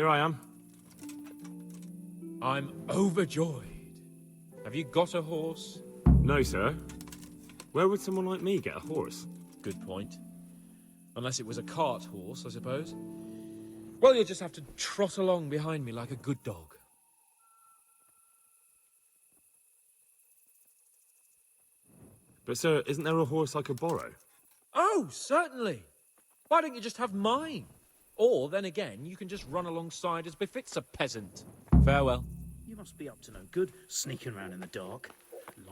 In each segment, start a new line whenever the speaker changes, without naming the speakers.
Here I am.
I'm overjoyed. Have you got a horse?
No, sir. Where would someone like me get a horse?
Good point. Unless it was a cart horse, I suppose. Well, you'll just have to trot along behind me like a good dog.
But, sir, isn't there a horse I could borrow?
Oh, certainly. Why don't you just have mine? Or, then again, you can just run alongside as befits a peasant. Farewell.
You must be up to no good, sneaking around in the dark.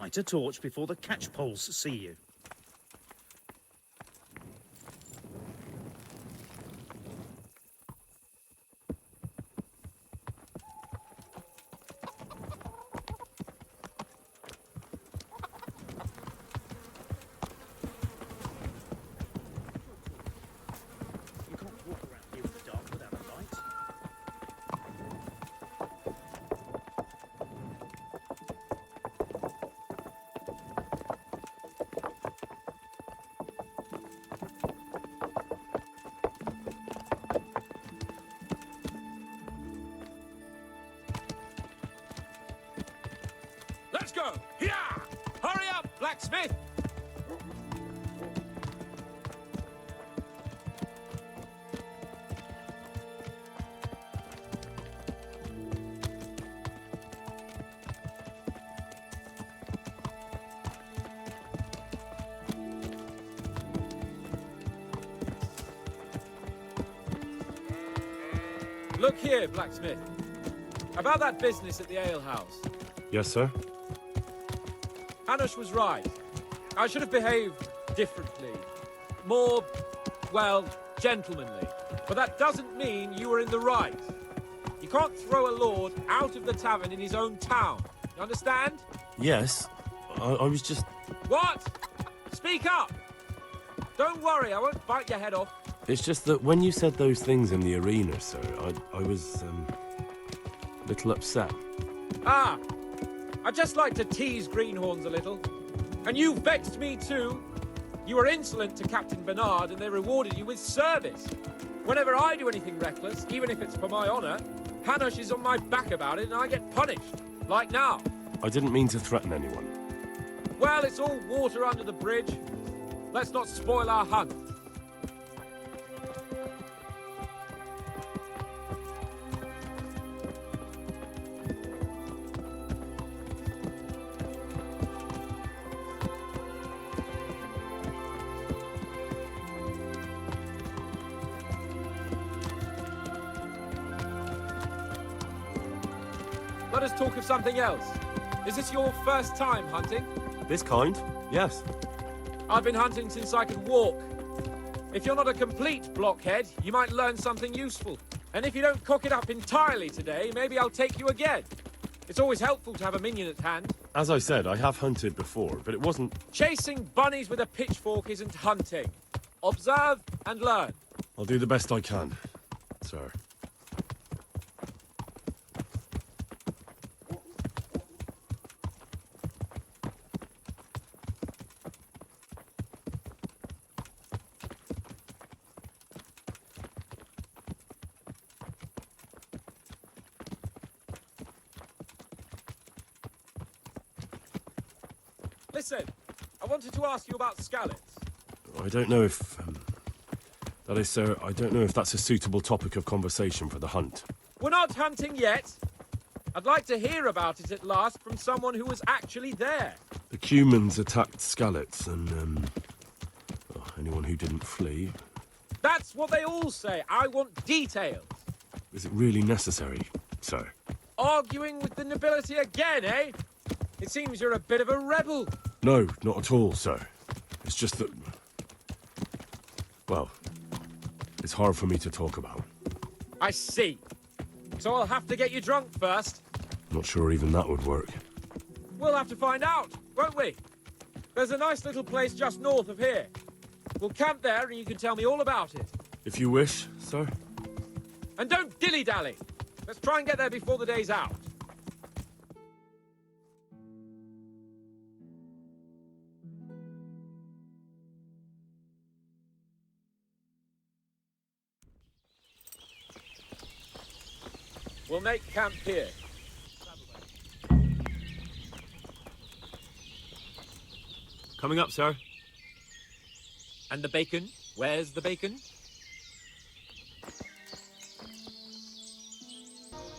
Light a torch before the catchpoles see you. You can't walk around here in the dark without a light.
Let's go! Yeah! Hurry up, blacksmith! Look here, blacksmith. About that business at the alehouse.
Yes, sir.
Hanush was right. I should have behaved differently. More, well, gentlemanly. But that doesn't mean you were in the right. You can't throw a lord out of the tavern in his own town. You understand?
Yes. I was just...
What? Speak up! Don't worry, I won't bite your head off.
It's just that when you said those things in the arena, sir, I was, a little upset.
Ah! I just like to tease greenhorns a little. And you vexed me too. You were insolent to Captain Bernard and they rewarded you with service. Whenever I do anything reckless, even if it's for my honor, Hanush is on my back about it and I get punished. Like now.
I didn't mean to threaten anyone.
Well, it's all water under the bridge. Let's not spoil our hunt. Let us talk of something else. Is this your first time hunting?
This kind? Yes.
I've been hunting since I could walk. If you're not a complete blockhead, you might learn something useful. And if you don't cock it up entirely today, maybe I'll take you again. It's always helpful to have a minion at hand.
As I said, I have hunted before, but it wasn't...
Chasing bunnies with a pitchfork isn't hunting. Observe and learn.
I'll do the best I can, sir.
Listen, I wanted to ask you about scallops.
I don't know if... that is, sir, I don't know if that's a suitable topic of conversation for the hunt.
We're not hunting yet. I'd like to hear about it at last from someone who was actually there.
The Cumans attacked Skallets, and, well, anyone who didn't flee.
That's what they all say. I want details.
Is it really necessary, sir?
Arguing with the nobility again, eh? It seems you're a bit of a rebel.
No, not at all, sir. It's just that... well, it's hard for me to talk about.
I see. So I'll have to get you drunk first.
Not sure even that would work.
We'll have to find out, won't we? There's a nice little place just north of here. We'll camp there and you can tell me all about it.
If you wish, sir.
And don't dilly-dally. Let's try and get there before the day's out. We'll make camp here.
Coming up, sir.
And the bacon? Where's the bacon?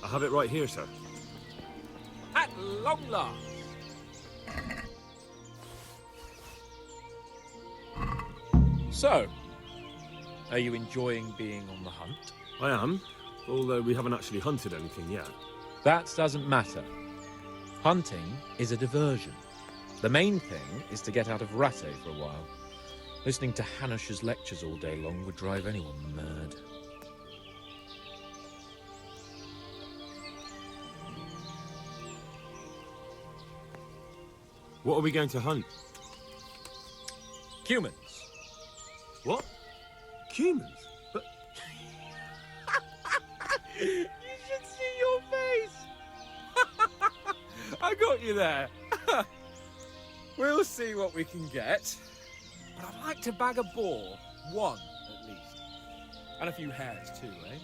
I have it right here, sir.
At long last. So, are you enjoying being on the hunt?
I am, although we haven't actually hunted anything yet.
That doesn't matter. Hunting is a diversion. The main thing is to get out of Rattay for a while. Listening to Hanush's lectures all day long would drive anyone mad.
What are we going to hunt?
Humans.
What? Humans? But
You should see your face! I got you there. We'll see what we can get. But I'd like to bag a boar. One, at least. And a few hares, too, eh?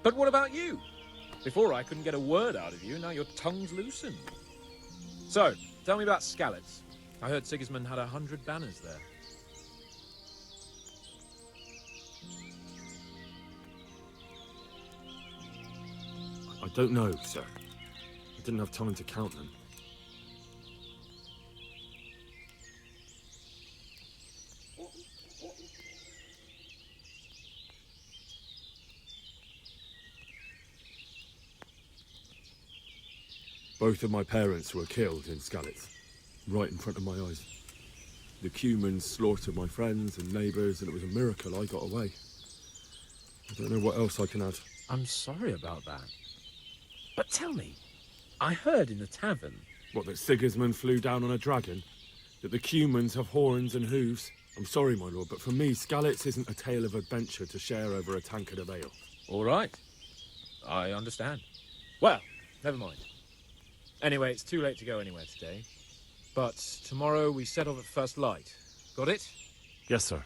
But what about you? Before I couldn't get a word out of you, now your tongue's loosened. So, tell me about Skalitz. I heard Sigismund had 100 banners there.
I don't know, sir. I didn't have time to count them. Both of my parents were killed in Skalitz, right in front of my eyes. The Cumans slaughtered my friends and neighbours, and it was a miracle I got away. I don't know what else I can add.
I'm sorry about that. But tell me, I heard in the tavern...
What, that Sigismund flew down on a dragon? That the Cumans have horns and hooves? I'm sorry, my lord, but for me, Skalitz isn't a tale of adventure to share over a tankard of ale.
All right. I understand. Well, never mind. Anyway, it's too late to go anywhere today. But tomorrow we set off at first light. Got it?
Yes, sir.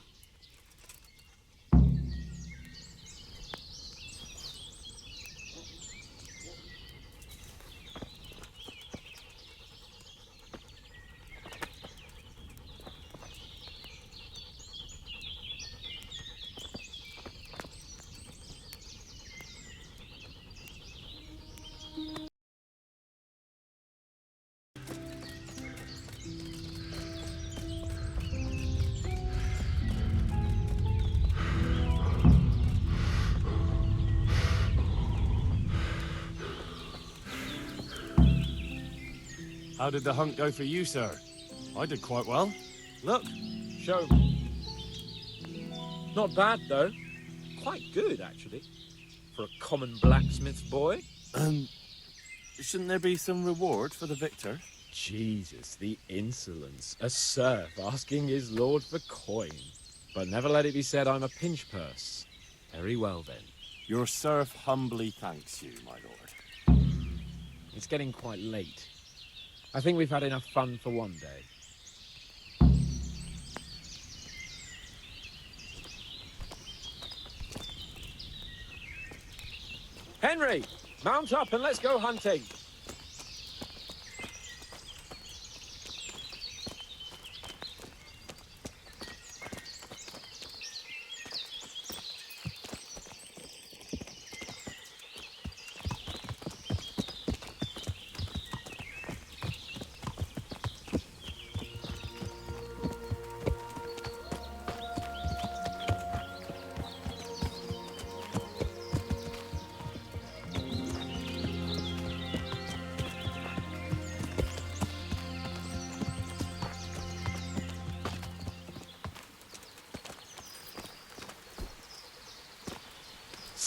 How did the hunt go for you, sir? I did quite well. Look.
Show me. Not bad, though. Quite good, actually. For a common blacksmith's boy.
Shouldn't there be some reward for the victor?
Jesus, the insolence. A serf asking his lord for coin. But never let it be said I'm a pinch purse. Very well, then.
Your serf humbly thanks you, my lord.
It's getting quite late. I think we've had enough fun for one day. Henry, mount up and let's go hunting.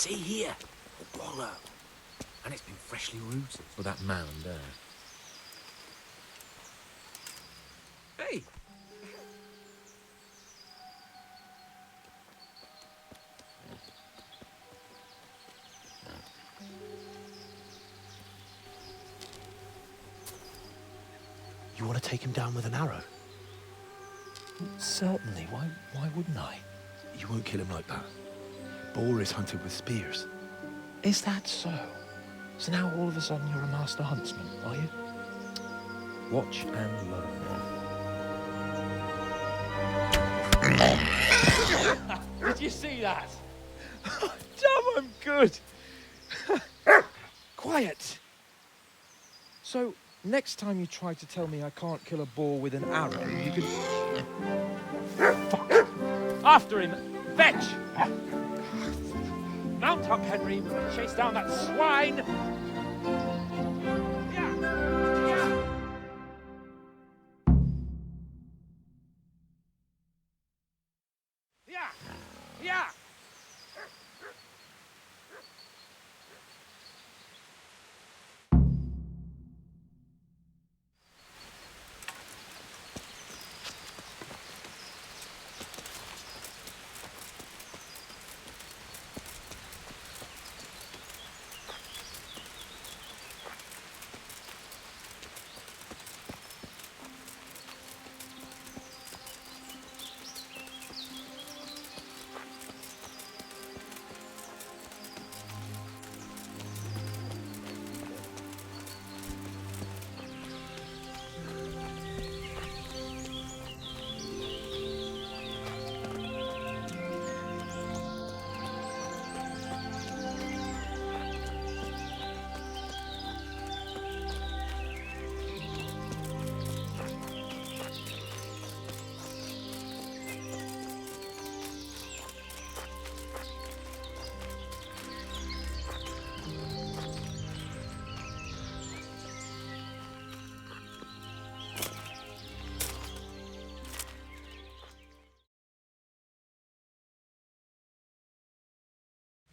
See here, a wallow. And it's been freshly rooted for that mound there. Hey!
You want to take him down with an arrow?
Certainly. Why wouldn't I?
You won't kill him like that. Boar is hunted with spears.
Is that so? So now all of a sudden you're a master huntsman, are you? Watch and learn. Did you see that? Damn, I'm good. Quiet. So, next time you try to tell me I can't kill a boar with an arrow, you can... Fuck. After him! Fetch! Mount up, Henry. We're going to chase down that swine! Yeah. Yeah. Yeah.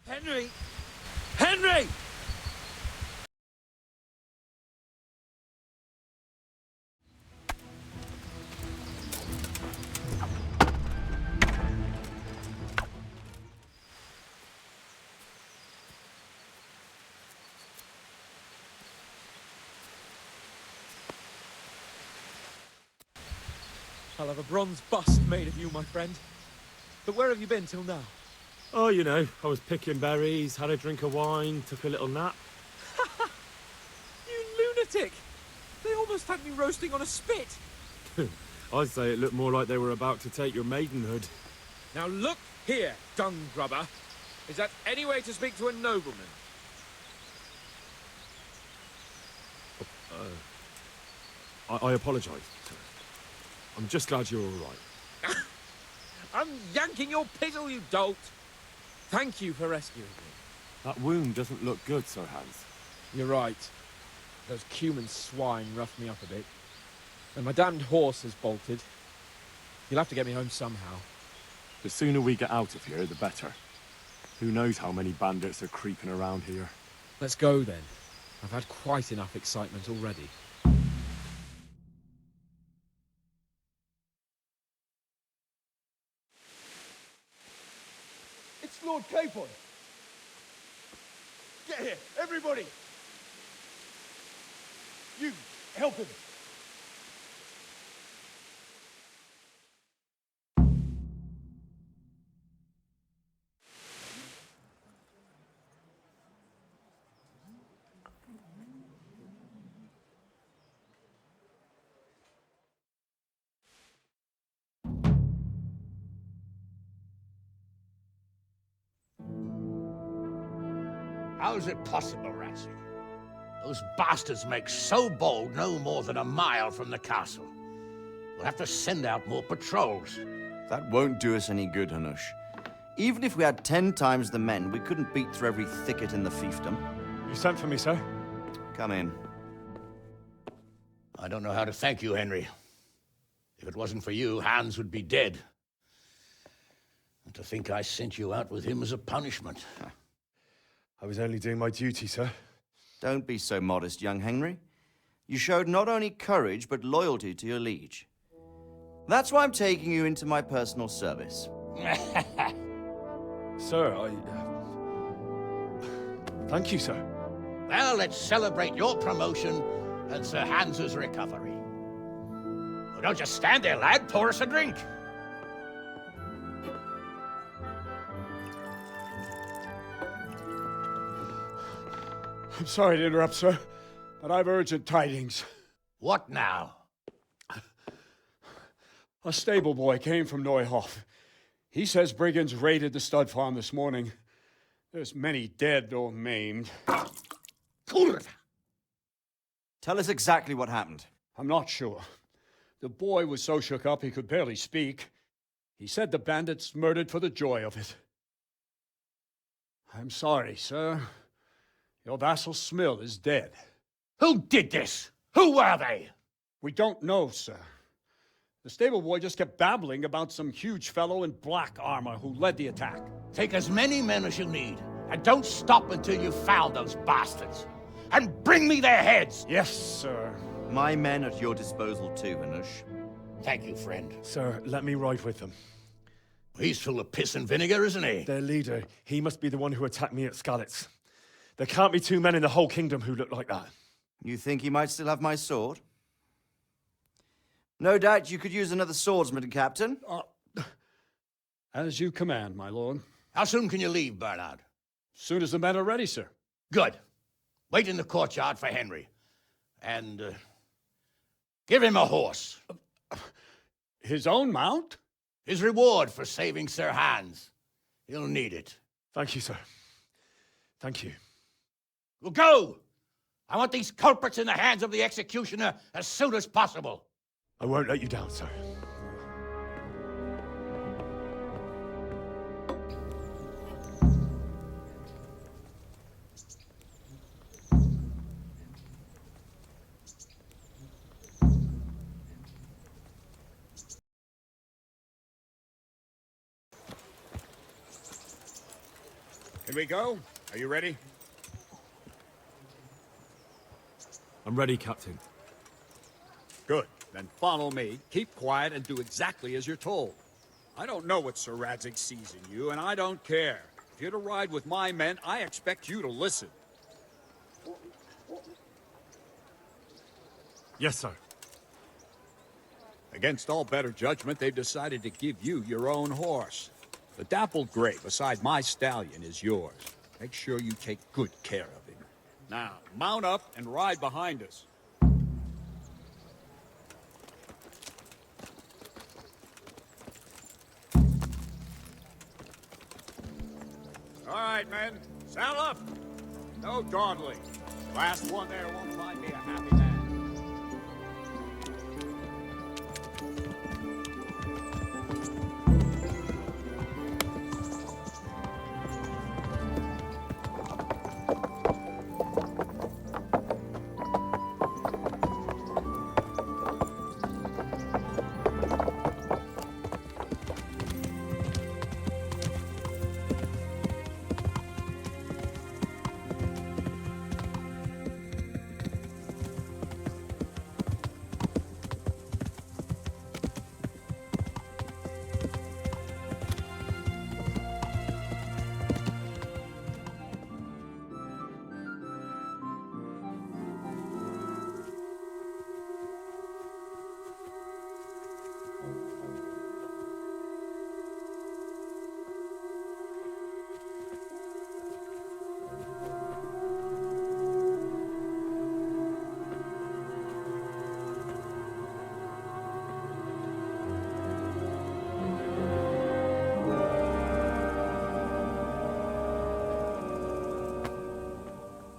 Henry! Henry! I'll have a bronze bust made of you, my friend. But where have you been till now?
Oh, you know, I was picking berries, had a drink of wine, took a little nap.
You lunatic! They almost had me roasting on a spit!
I'd say it looked more like they were about to take your maidenhood.
Now look here, dung grubber. Is that any way to speak to a nobleman?
I apologise, sir. I'm just glad you're all right.
I'm yanking your pizzle, you dolt! Thank you for rescuing me.
That wound doesn't look good, Sir Hans.
You're right. Those cumin swine roughed me up a bit. And my damned horse has bolted. You'll have to get me home somehow.
The sooner we get out of here, the better. Who knows how many bandits are creeping around here.
Let's go then. I've had quite enough excitement already.
It's Lord Capon. Get here, everybody. You, help him.
How is it possible, Ratsy? Those bastards make so bold no more than a mile from the castle. We'll have to send out more patrols.
That won't do us any good, Hanush. Even if we had 10 times the men, we couldn't beat through every thicket in the fiefdom.
You sent for me, sir?
Come in.
I don't know how to thank you, Henry. If it wasn't for you, Hans would be dead. And to think I sent you out with him as a punishment.
I was only doing my duty, sir.
Don't be so modest, young Henry. You showed not only courage, but loyalty to your liege. That's why I'm taking you into my personal service.
Sir, thank you, sir.
Well, let's celebrate your promotion and Sir Hans's recovery. Well, don't just stand there, lad. Pour us a drink.
I'm sorry to interrupt, sir, but I've urgent tidings.
What now?
A stable boy came from Neuhof. He says brigands raided the stud farm this morning. There's many dead or maimed.
Kurva!
Tell us exactly what happened.
I'm not sure. The boy was so shook up he could barely speak. He said the bandits murdered for the joy of it. I'm sorry, sir. Your vassal Smill is dead.
Who did this? Who were they?
We don't know, sir. The stable boy just kept babbling about some huge fellow in black armor who led the attack.
Take as many men as you need, and don't stop until you've found those bastards. And bring me their heads!
Yes, sir.
My men at your disposal too, Hanush.
Thank you, friend.
Sir, let me ride with them.
He's full of piss and vinegar, isn't he?
Their leader, he must be the one who attacked me at Skalitz. There can't be two men in the whole kingdom who look like that.
You think he might still have my sword? No doubt you could use another swordsman, Captain.
As you command, my lord.
How soon can you leave, Bernard?
Soon as the men are ready, sir.
Good. Wait in the courtyard for Henry. And, give him a horse.
His own mount?
His reward for saving Sir Hans. He'll need it.
Thank you, sir. Thank you.
Well, go! I want these culprits in the hands of the executioner as soon as possible.
I won't let you down, sir.
Can we go? Are you ready?
I'm ready, Captain.
Good. Then follow me, keep quiet, and do exactly as you're told. I don't know what Sir Radzig sees in you, and I don't care. If you're to ride with my men, I expect you to listen.
Yes, sir.
Against all better judgment, they've decided to give you your own horse. The dappled gray beside my stallion is yours. Make sure you take good care of him. Now, mount up and ride behind us. All right, men, saddle up. No dawdling. Last one there won't find me a happy man.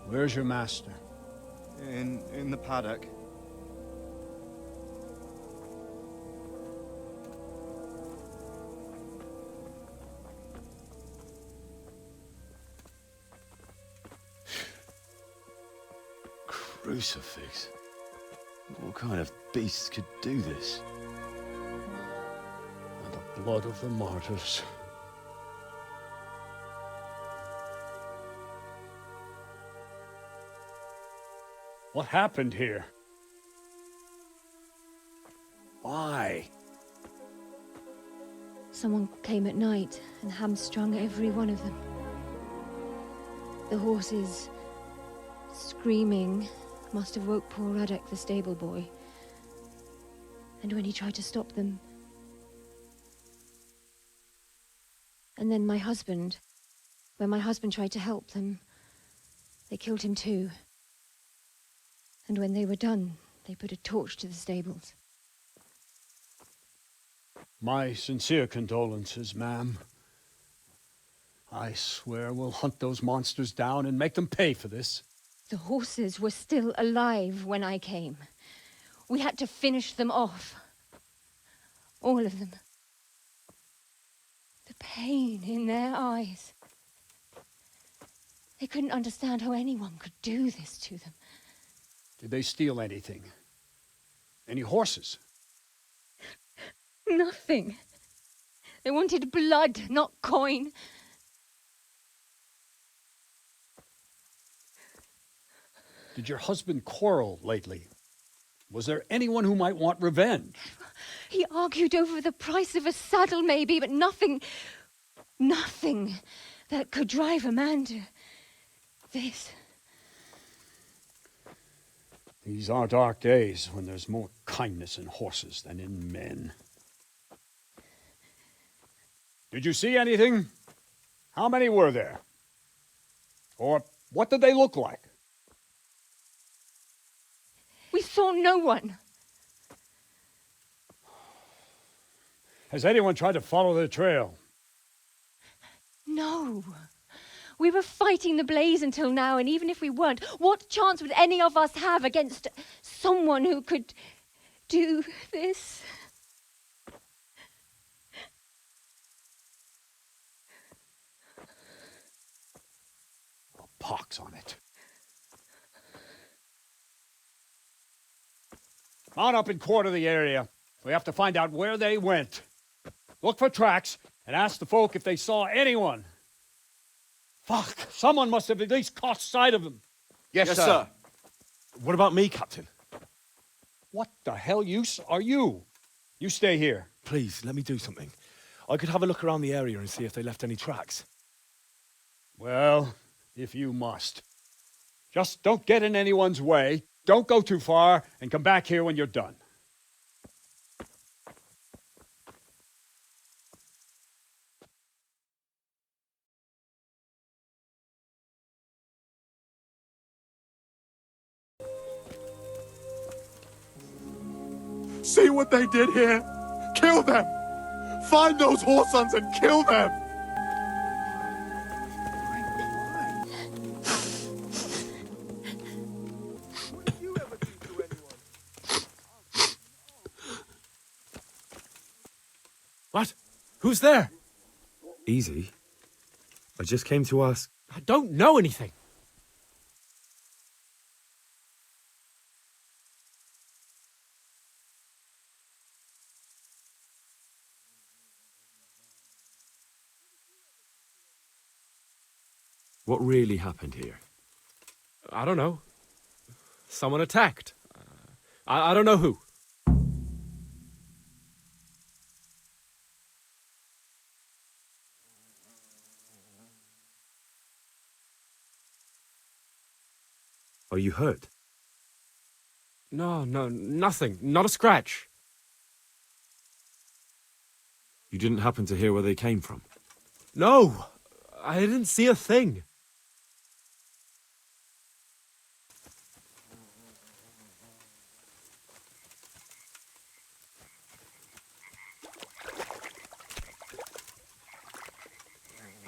Where's your master?
In the paddock.
Crucifix. What kind of beast could do this? And the blood of the martyrs. What happened here? Why?
Someone came at night and hamstrung every one of them. The horses, screaming, must have woke poor Radek, the stable boy. And when he tried to stop them... And then my husband, when my husband tried to help them, They killed him too. And when they were done, they put a torch to the stables.
My sincere condolences, ma'am. I swear we'll hunt those monsters down and make them pay for this.
The horses were still alive when I came. We had to finish them off. All of them. The pain in their eyes. They couldn't understand how anyone could do this to them.
Did they steal anything? Any horses?
Nothing. They wanted blood, not coin.
Did your husband quarrel lately? Was there anyone who might want revenge?
He argued over the price of a saddle, maybe, but nothing that could drive a man to this.
These are dark days when there's more kindness in horses than in men. Did you see anything? How many were there? Or what did they look like?
We saw no one.
Has anyone tried to follow the trail?
No. We were fighting the blaze until now, and even if we weren't, what chance would any of us have against someone who could do this?
A pox on it. Mount up and quarter the area. We have to find out where they went. Look for tracks and ask the folk if they saw anyone. Fuck, someone must have at least caught sight of them.
Yes, sir. What about me, Captain?
What the hell use are you? You stay here.
Please, let me do something. I could have a look around the area and see if they left any tracks.
Well, if you must. Just don't get in anyone's way, don't go too far, and come back here when you're done.
See what they did here? Kill them! Find those whoresons and kill them!
What? Who's there?
Easy. I just came to ask.
I don't know anything.
What really happened here?
I don't know. Someone attacked. I don't know who.
Are you hurt?
No, nothing. Not a scratch.
You didn't happen to hear where they came from?
No, I didn't see a thing.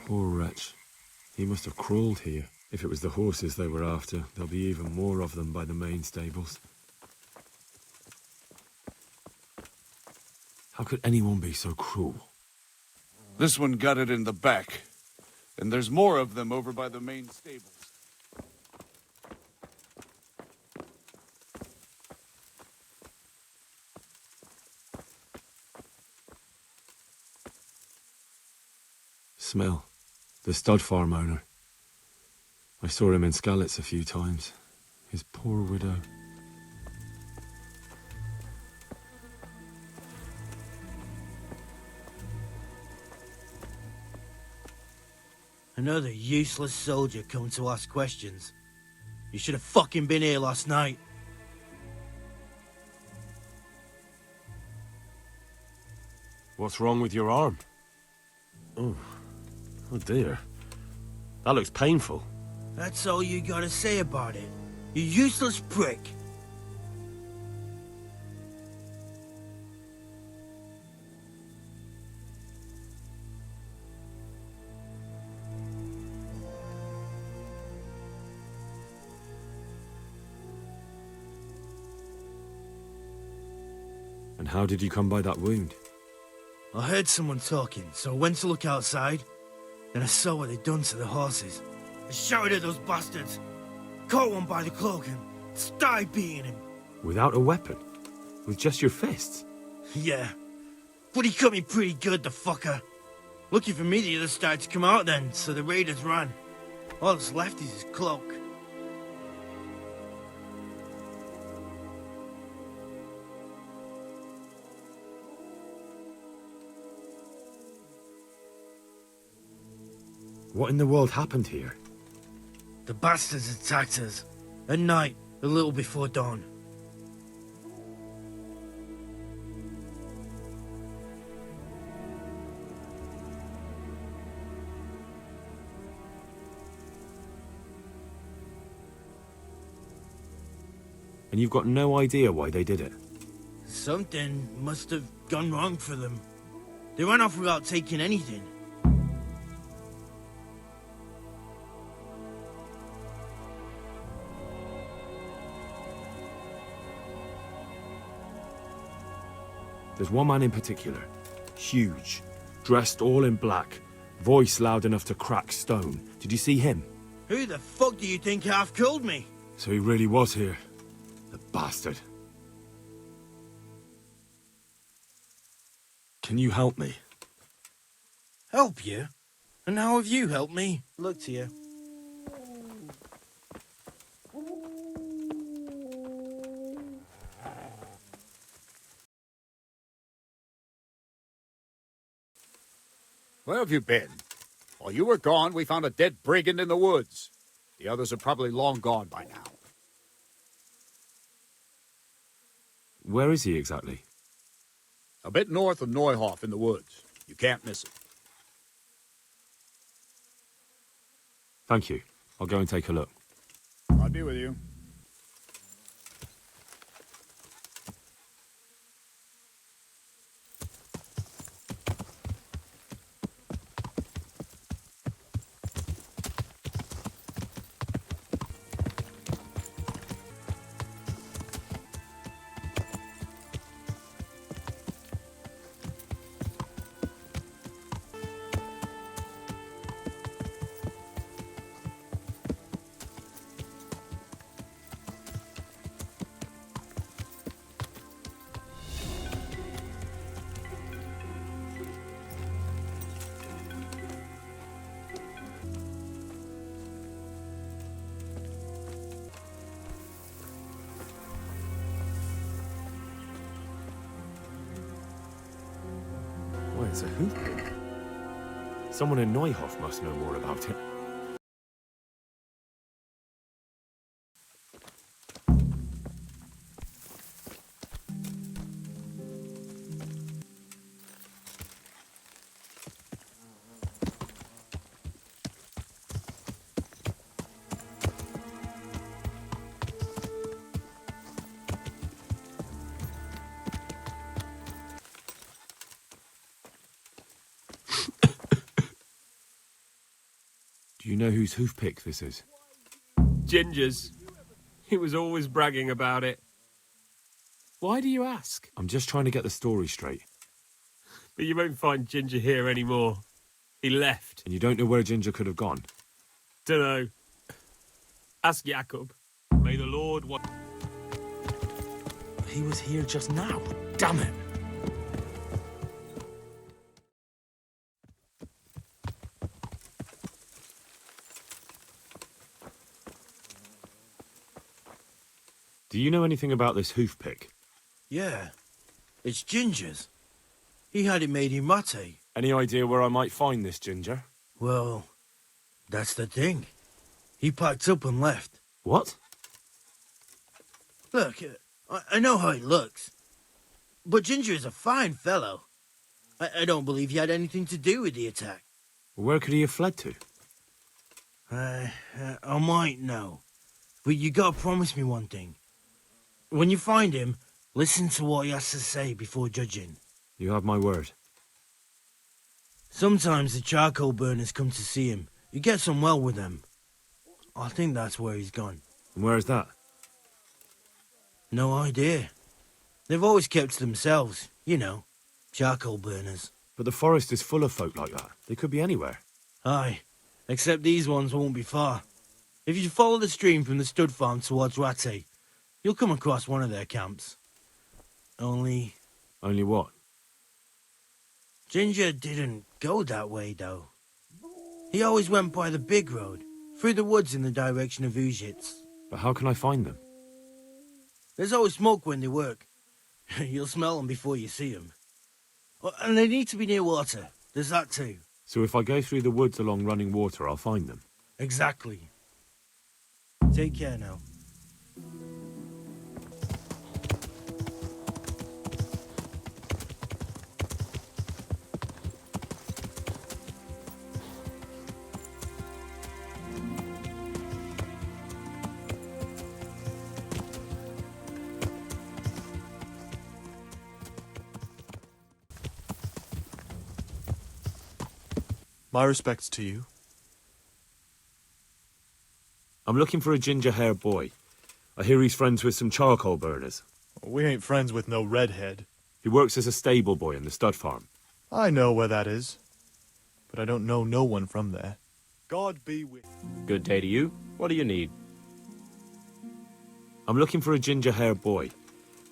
Poor wretch. He must have crawled here. If it was the horses they were after, there'll be even more of them by the main stables. How could anyone be so cruel?
This one got it in the back. And there's more of them over by the main stables.
Smell. The stud farm owner. I saw him in Skalitz a few times. His poor widow.
Another useless soldier come to ask questions. You should have fucking been here last night.
What's wrong with your arm? Oh dear. That looks painful.
That's all you gotta say about it. You useless prick.
And how did you come by that wound?
I heard someone talking, so I went to look outside. Then I saw what they'd done to the horses. I shouted at those bastards, caught one by the cloak and started beating him.
Without a weapon? With just your fists?
Yeah, but he cut me pretty good, the fucker. Lucky for me, the others started to come out then, so the raiders ran. All that's left is his cloak.
What in the world happened here?
The bastards attacked us. At night, a little before dawn.
And you've got no idea why they did it?
Something must have gone wrong for them. They ran off without taking anything.
There's one man in particular. Huge. Dressed all in black. Voice loud enough to crack stone. Did you see him?
Who the fuck do you think half killed me?
So he really was here. The bastard. Can you help me?
Help you? And how have you helped me? Look to you.
Where have you been? While you were gone, we found a dead brigand in the woods. The others are probably long gone by now.
Where is he exactly?
A bit north of Neuhof in the woods. You can't miss it.
Thank you. I'll go and take a look.
I'll be with you.
Why, it's a hoof pick. Someone in Neuhof must know more about it. Do you know whose hoof pick this is?
Ginger's. He was always bragging about it. Why do you ask?
I'm just trying to get the story straight.
But you won't find Ginger here anymore. He left.
And you don't know where Ginger could have gone?
Dunno. Ask Jacob. May the Lord want...
He was here just now. Damn it.
Do you know anything about this hoof pick?
Yeah, it's Ginger's. He had it made in mate.
Any idea where I might find this Ginger?
Well, that's the thing. He packed up and left.
What?
Look, I know how he looks. But Ginger is a fine fellow. I don't believe he had anything to do with the attack.
Where could he have fled to?
I might know. But you gotta promise me one thing. When you find him, listen to what he has to say before judging.
You have my word.
Sometimes the charcoal burners come to see him. He gets on well with them. I think that's where he's gone.
And where is that?
No idea. They've always kept to themselves, you know, charcoal burners.
But the forest is full of folk like that. They could be anywhere.
Aye, except these ones won't be far. If you follow the stream from the stud farm towards Rattay, you'll come across one of their camps. Only
what?
Ginger didn't go that way, though. He always went by the big road, through the woods in the direction of Ujits.
But how can I find them?
There's always smoke when they work. You'll smell them before you see them. And they need to be near water. There's that too.
So if I go through the woods along running water, I'll find them?
Exactly. Take care now.
My respects to you.
I'm looking for a ginger-haired boy. I hear he's friends with some charcoal burners.
We ain't friends with no redhead.
He works as a stable boy in the stud farm.
I know where that is, but I don't know no one from there. God be with you.
Good day to you. What do you need?
I'm looking for a ginger-haired boy.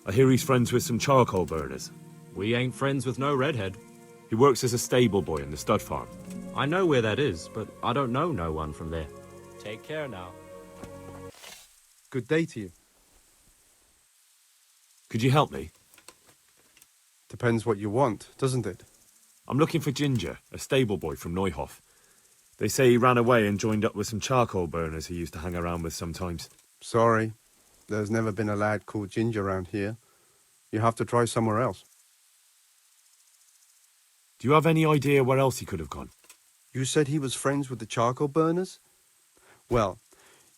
I hear he's friends with some charcoal burners.
We ain't friends with no redhead.
He works as a stable boy in the stud farm.
I know where that is, but I don't know no one from there. Take care now.
Good day to you.
Could you help me?
Depends what you want, doesn't it?
I'm looking for Ginger, a stable boy from Neuhof. They say he ran away and joined up with some charcoal burners he used to hang around with sometimes.
Sorry, there's never been a lad called Ginger around here. You have to try somewhere else.
Do you have any idea where else he could have gone?
You said he was friends with the charcoal burners? Well,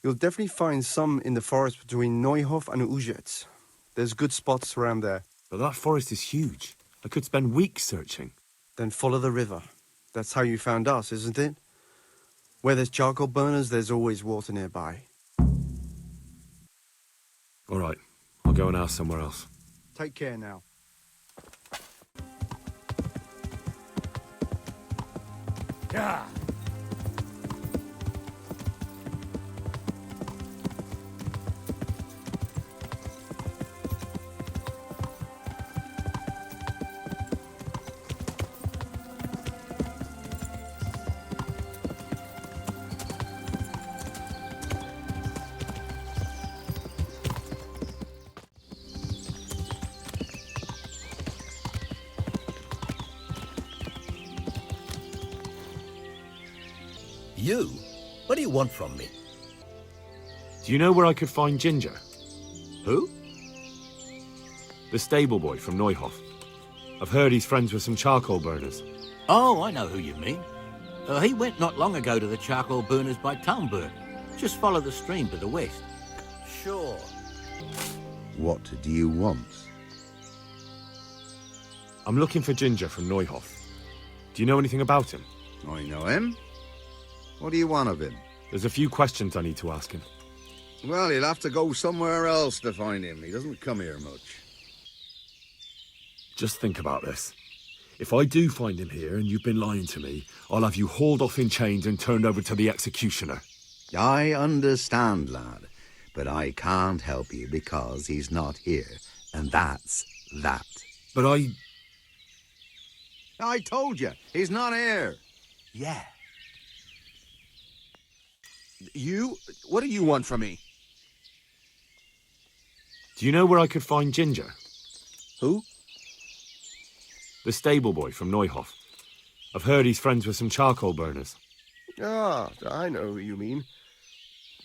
you'll definitely find some in the forest between Neuhof and Ujets. There's good spots around there.
But that forest is huge. I could spend weeks searching.
Then follow the river. That's how you found us, isn't it? Where there's charcoal burners, there's always water nearby.
All right, I'll go and ask somewhere else.
Take care now.
Yeah.
You? What do you want from me?
Do you know where I could find Ginger?
Who?
The stable boy from Neuhof. I've heard he's friends with some charcoal burners.
Oh, I know who you mean. He went not long ago to the charcoal burners by Talmberg. Just follow the stream to the west. Sure.
What do you want?
I'm looking for Ginger from Neuhof. Do you know anything about him?
I know him. What do you want of him?
There's a few questions I need to ask him.
Well, you'll have to go somewhere else to find him. He doesn't come here much.
Just think about this. If I do find him here and you've been lying to me, I'll have you hauled off in chains and turned over to the executioner.
I understand, lad, but I can't help you because he's not here, and that's that.
But
I told you, he's not here.
Yeah. What do you want from me?
Do you know where I could find Ginger?
Who?
The stable boy from Neuhof. I've heard he's friends with some charcoal burners.
Ah, I know who you mean.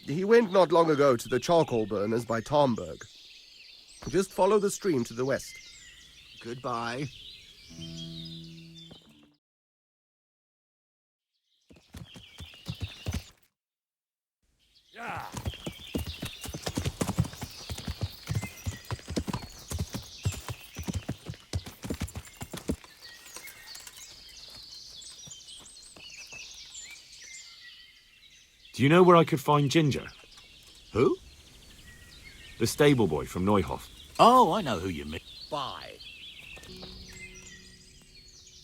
He went not long ago to the charcoal burners by Talmberg. Just follow the stream to the west. Goodbye.
Do you know where I could find Ginger?
Who?
The stable boy from Neuhof.
Oh, I know who you mean. Bye.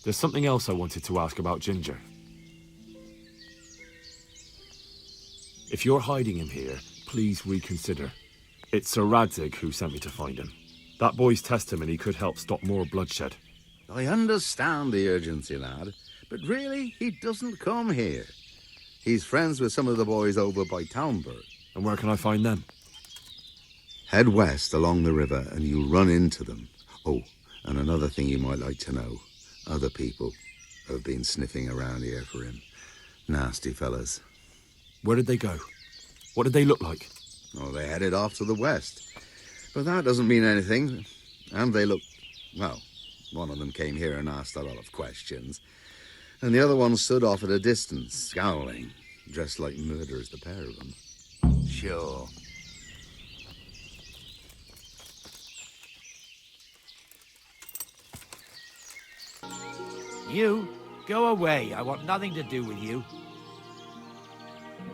There's something else I wanted to ask about Ginger. If you're hiding him here, please reconsider. It's Sir Radzig who sent me to find him. That boy's testimony could help stop more bloodshed.
I understand the urgency, lad, but really, he doesn't come here. He's friends with some of the boys over by Townburg.
And where can I find them?
Head west along the river and you'll run into them. Oh, and another thing you might like to know. Other people have been sniffing around here for him. Nasty fellas.
Where did they go? What did they look like?
Oh, they headed off to the west. But that doesn't mean anything. And they look... Well, one of them came here and asked a lot of questions. And the other one stood off at a distance, scowling. Dressed like murderers, the pair of them.
Sure. You, go away. I want nothing to do with you.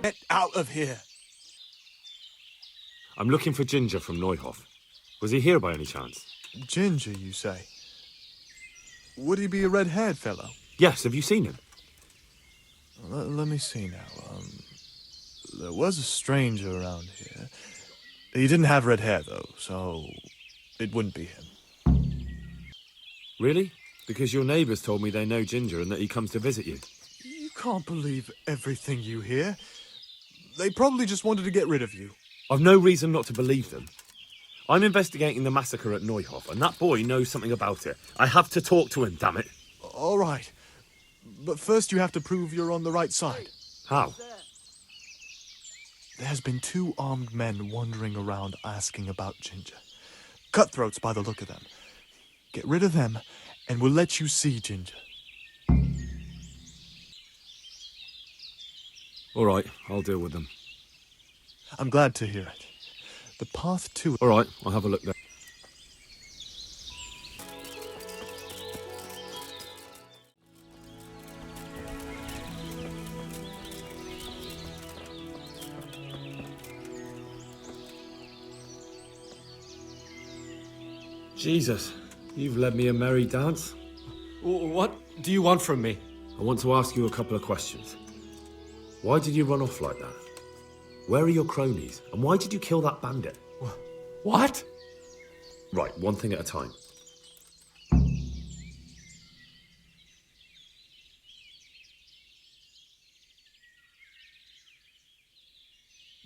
Get out of here.
I'm looking for Ginger from Neuhof. Was he here by any chance?
Ginger, you say? Would he be a red-haired fellow?
Yes, have you seen him?
Let me see now. There was a stranger around here. He didn't have red hair, though, so it wouldn't be him.
Really? Because your neighbours told me they know Ginger and that he comes to visit you.
You can't believe everything you hear. They probably just wanted to get rid of you.
I've no reason not to believe them. I'm investigating the massacre at Neuhof, and that boy knows something about it. I have to talk to him, damn it.
All right. But first you have to prove you're on the right side.
How?
There's been 2 armed men wandering around asking about Ginger. Cutthroats by the look of them. Get rid of them, and we'll let you see Ginger.
All right, I'll deal with them.
I'm glad to hear it. The path to...
All right, I'll have a look there. Jesus, you've led me a merry dance.
What do you want from me?
I want to ask you a couple of questions. Why did you run off like that? Where are your cronies? And why did you kill that bandit?
What?
Right, one thing at a time.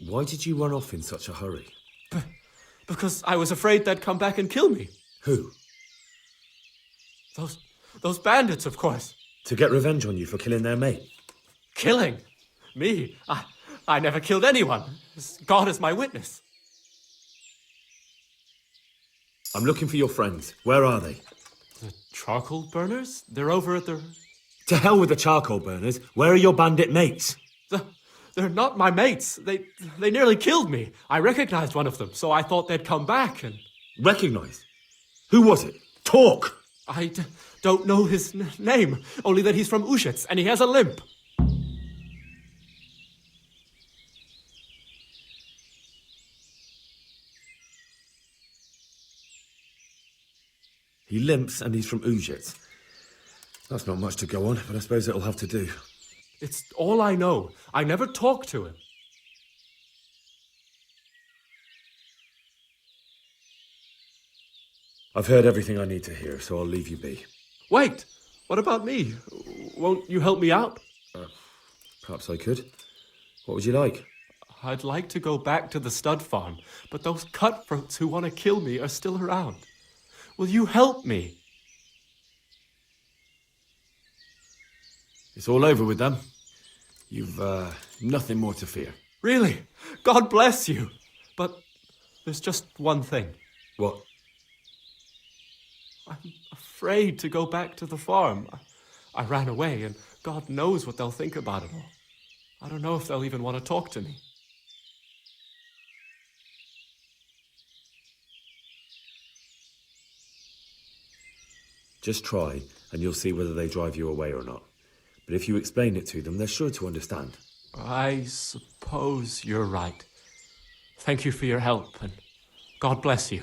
Why did you run off in such a hurry?
Because I was afraid they'd come back and kill me.
Who?
Those bandits, of course.
To get revenge on you for killing their mate?
Killing? Me? I never killed anyone. God is my witness.
I'm looking for your friends. Where are they?
The charcoal burners? They're over at the...
To hell with the charcoal burners. Where are your bandit mates?
They're not my mates. They nearly killed me. I recognized one of them, so I thought they'd come back and...
Recognized? Who was it? Talk!
I don't know his name, only that he's from Ushitz and he has a limp.
He limps and he's from Ushitz. That's not much to go on, but I suppose it'll have to do.
It's all I know. I never talked to him.
I've heard everything I need to hear, so I'll leave you be.
Wait! What about me? Won't you help me out?
Perhaps I could. What would you like?
I'd like to go back to the stud farm, but those cutthroats who want to kill me are still around. Will you help me?
It's all over with them. You've, nothing more to fear.
Really? God bless you. But there's just one thing.
What?
I'm afraid to go back to the farm. I ran away, and God knows what they'll think about it all. I don't know if they'll even want to talk to me.
Just try, and you'll see whether they drive you away or not. But if you explain it to them, they're sure to understand.
I suppose you're right. Thank you for your help, and God bless you.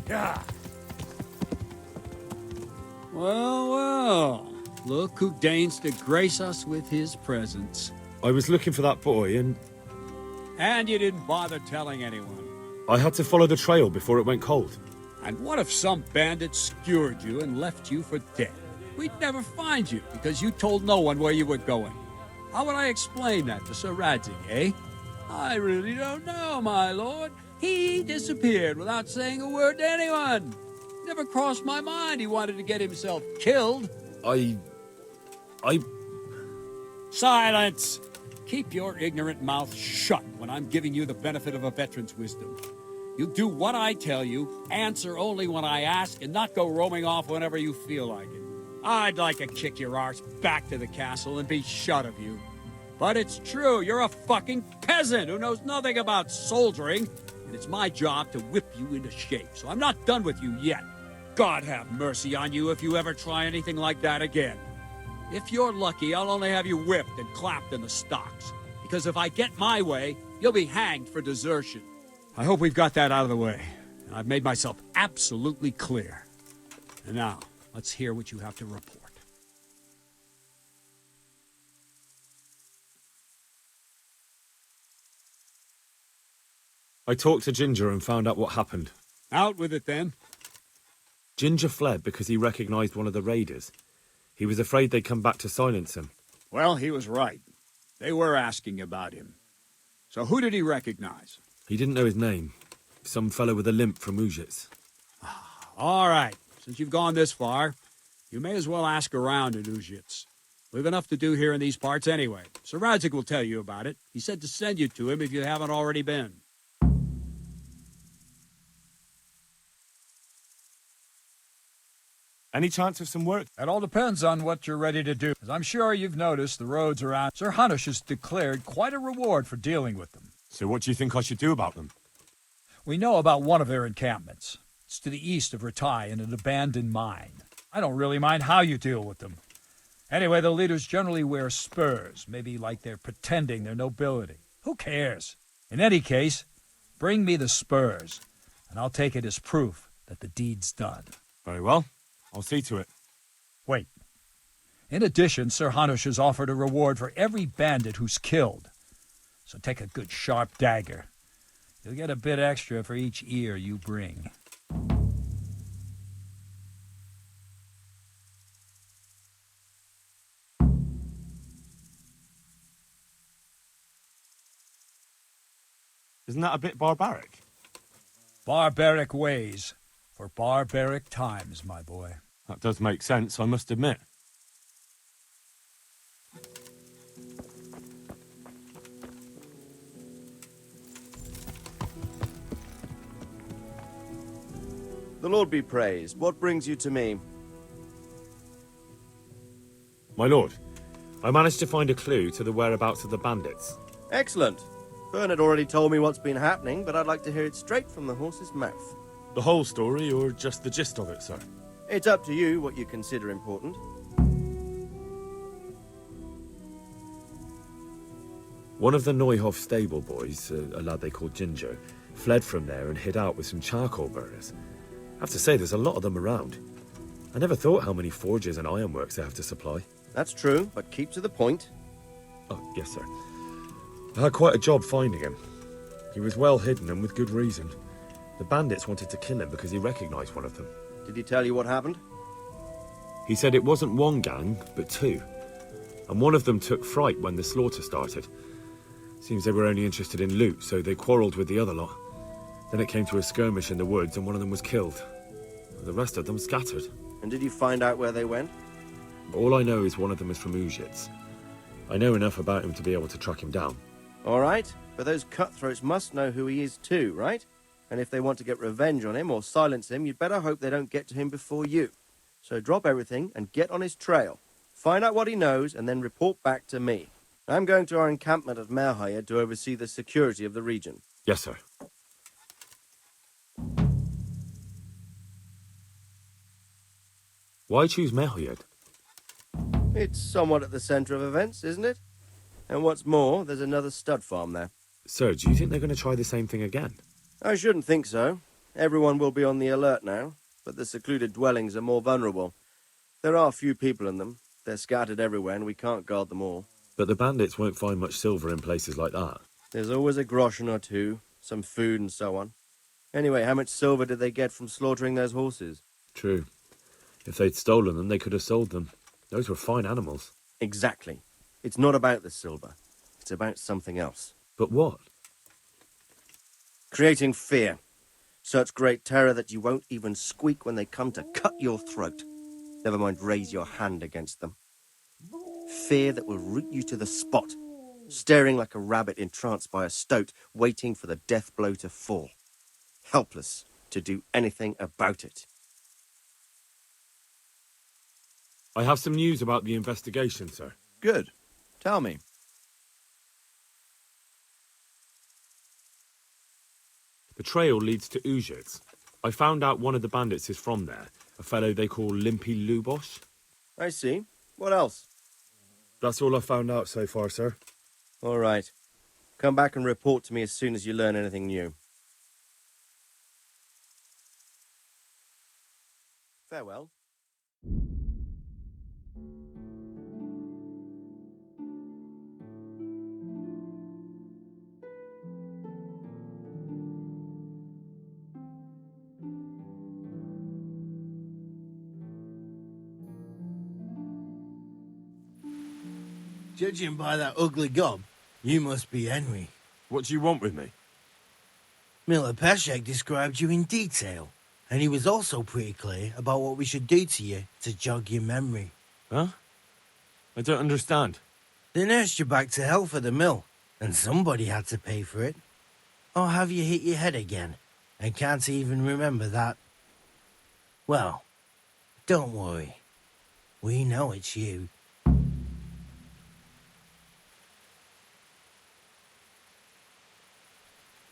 Yeah. Well. Look who deigns to grace us with his presence.
I was looking for that boy, and
And you didn't bother telling anyone.
I had to follow the trail before it went cold.
And what if some bandit skewered you and left you for dead? We'd never find you because you told no one where you were going. How would I explain that to Sir Radzig, eh? I really don't know, my lord. He disappeared without saying a word to anyone. Never crossed my mind he wanted to get himself killed.
I...
Silence! Keep your ignorant mouth shut when I'm giving you the benefit of a veteran's wisdom. You do what I tell you, answer only when I ask, and not go roaming off whenever you feel like it. I'd like to kick your arse back to the castle and be shut of you. But it's true, you're a fucking peasant who knows nothing about soldiering, and it's my job to whip you into shape, so I'm not done with you yet. God have mercy on you if you ever try anything like that again. If you're lucky, I'll only have you whipped and clapped in the stocks, because if I get my way, you'll be hanged for desertion. I hope we've got that out of the way. I've made myself absolutely clear. And now, let's hear what you have to report.
I talked to Ginger and found out what happened.
Out with it, then.
Ginger fled because he recognized one of the raiders. He was afraid they'd come back to silence him.
Well, he was right. They were asking about him. So who did he recognize?
He didn't know his name. Some fellow with a limp from Ujits.
All right. Since you've gone this far, you may as well ask around in Ujits. We've enough to do here in these parts anyway. Sir Radzig will tell you about it. He said to send you to him if you haven't already been.
Any chance of some work?
It all depends on what you're ready to do. As I'm sure you've noticed, the roads around Sir Hanush has declared quite a reward for dealing with them.
So what do you think I should do about them?
We know about one of their encampments. It's to the east of Ratai in an abandoned mine. I don't really mind how you deal with them. Anyway, the leaders generally wear spurs, maybe like they're pretending they're nobility. Who cares? In any case, bring me the spurs, and I'll take it as proof that the deed's done.
Very well. I'll see to it.
Wait. In addition, Sir Hanush has offered a reward for every bandit who's killed. So take a good sharp dagger. You'll get a bit extra for each ear you bring.
Isn't that a bit barbaric?
Barbaric ways for barbaric times, my boy.
That does make sense, I must admit.
The Lord be praised. What brings you to me?
My lord, I managed to find a clue to the whereabouts of the bandits.
Excellent. Bernard already told me what's been happening, but I'd like to hear it straight from the horse's mouth.
The whole story, or just the gist of it, sir?
It's up to you what you consider important.
One of the Neuhof stable boys, a lad they called Ginger, fled from there and hid out with some charcoal burners. I have to say, there's a lot of them around. I never thought how many forges and ironworks they have to supply.
That's true, but keep to the point.
Oh, yes, sir. I had quite a job finding him. He was well hidden and with good reason. The bandits wanted to kill him because he recognized one of them.
Did he tell you what happened?
He said it wasn't one gang, but two. And one of them took fright when the slaughter started. Seems they were only interested in loot, so they quarrelled with the other lot. Then it came to a skirmish in the woods and one of them was killed. The rest of them scattered.
And did you find out where they went?
All I know is one of them is from Uzhitz. I know enough about him to be able to track him down.
All right, but those cutthroats must know who he is too, right? And if they want to get revenge on him or silence him, you'd better hope they don't get to him before you. So drop everything and get on his trail. Find out what he knows and then report back to me. I'm going to our encampment at Merhayed to oversee the security of the region.
Yes, sir. Why choose Merhayed?
It's somewhat at the centre of events, isn't it? And what's more, there's another stud farm there.
Sir, do you think they're going to try the same thing again?
I shouldn't think so. Everyone will be on the alert now, but the secluded dwellings are more vulnerable. There are few people in them. They're scattered everywhere and we can't guard them all.
But the bandits won't find much silver in places like that.
There's always a groschen or two, some food and so on. Anyway, how much silver did they get from slaughtering those horses?
True. If they'd stolen them, they could have sold them. Those were fine animals.
Exactly. It's not about the silver. It's about something else.
But what?
Creating fear. Such great terror that you won't even squeak when they come to cut your throat. Never mind raise your hand against them. Fear that will root you to the spot, staring like a rabbit entranced by a stoat, waiting for the death blow to fall. Helpless to do anything about it.
I have some news about the investigation, sir.
Good. Tell me.
The trail leads to Uzhitz. I found out one of the bandits is from there, a fellow they call Limpy Lubosh.
I see. What else?
That's all I found out so far, sir.
All right. Come back and report to me as soon as you learn anything new. Farewell.
Judging by that ugly gob, you must be Henry.
What do you want with me?
Miller Peshek described you in detail, and he was also pretty clear about what we should do to you to jog your memory.
Huh? I don't understand.
They nursed you back to health at the mill, and somebody had to pay for it. Or have you hit your head again, and can't even remember that? Well, don't worry. We know it's you.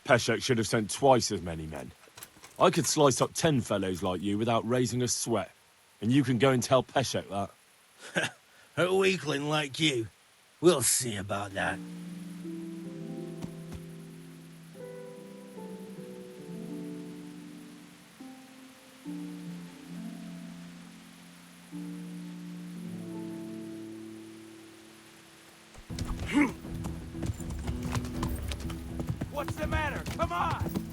Peshek should have sent twice as many men. I could slice up 10 fellows like you without raising a sweat. And you can go and tell Peshek that.
A weakling like you. We'll see about that.
What's the matter? Come on!